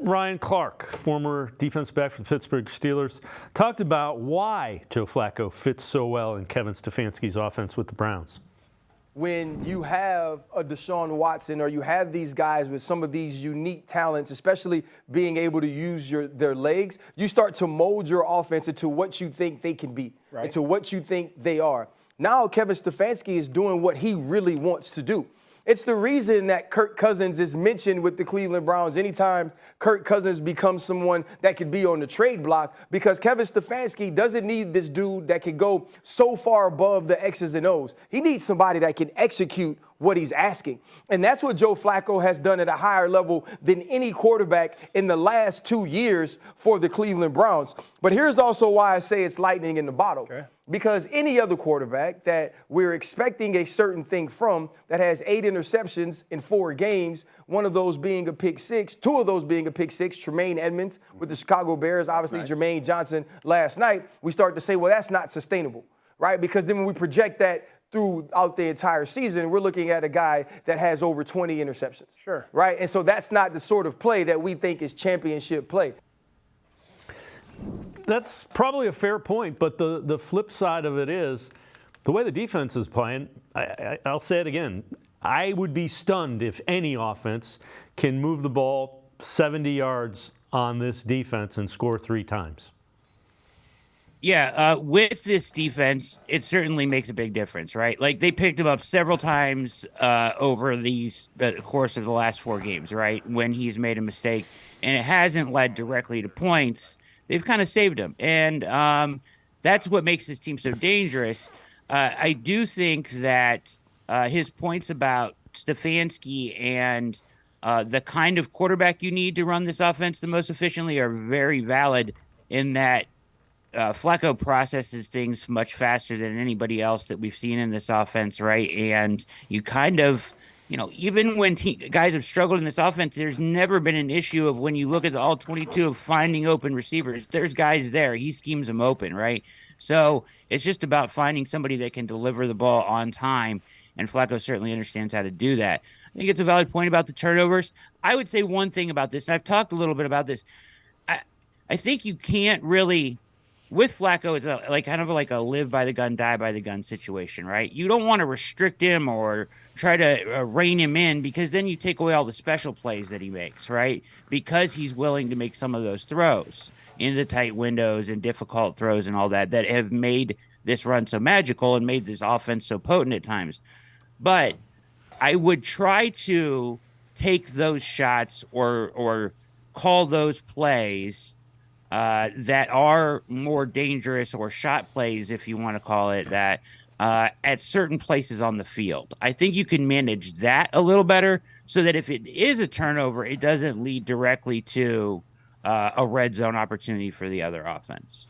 Ryan Clark, former defensive back for the Pittsburgh Steelers, talked about why Joe Flacco fits so well in Kevin Stefanski's offense with the Browns. When you have a Deshaun Watson or you have these guys with some of these unique talents, especially being able to use their legs, you start to mold your offense into what you think they can be, into what you think they are. Now Kevin Stefanski is doing what he really wants to do. It's the reason that Kirk Cousins is mentioned with the Cleveland Browns anytime Kirk Cousins becomes someone that could be on the trade block, because Kevin Stefanski doesn't need this dude that can go so far above the X's and O's. He needs somebody that can execute what he's asking. And that's what Joe Flacco has done at a higher level than any quarterback in the last 2 years for the Cleveland Browns. But here's also why I say it's lightning in the bottle. Okay. Because any other quarterback that we're expecting a certain thing from that has 8 interceptions in 4 games, one of those being a pick six, 2 of those being a pick six, Tremaine Edmonds with the Chicago Bears, obviously Jermaine Johnson last night, we start to say, well, that's not sustainable, right? Because then when we project that throughout the entire season, we're looking at a guy that has over 20 interceptions. Sure. Right? And so that's not the sort of play that we think is championship play. That's probably a fair point, but the flip side of it is the way the defense is playing, I'll say it again, I would be stunned if any offense can move the ball 70 yards on this defense and score 3 times. Yeah, with this defense, it certainly makes a big difference, right? Like, they picked him up several times over the course of the last 4 games, right? When he's made a mistake, and it hasn't led directly to points, they've kind of saved him. And that's what makes this team so dangerous. I do think that his points about Stefanski and the kind of quarterback you need to run this offense the most efficiently are very valid, in that Flacco processes things much faster than anybody else that we've seen in this offense, right? And you kind of, even when guys have struggled in this offense, there's never been an issue of, when you look at the all 22, of finding open receivers. There's guys there. He schemes them open, right? So it's just about finding somebody that can deliver the ball on time, and Flacco certainly understands how to do that. I think it's a valid point about the turnovers. I would say one thing about this, and I've talked a little bit about this. I think you can't really... With Flacco, it's kind of like a live by the gun, die by the gun situation, right? You don't want to restrict him or try to rein him in, because then you take away all the special plays that he makes, right? Because he's willing to make some of those throws into tight windows and difficult throws and all that have made this run so magical and made this offense so potent at times. But I would try to take those shots or call those plays that are more dangerous, or shot plays, if you want to call it that, at certain places on the field. I think you can manage that a little better, so that if it is a turnover, it doesn't lead directly to a red zone opportunity for the other offense.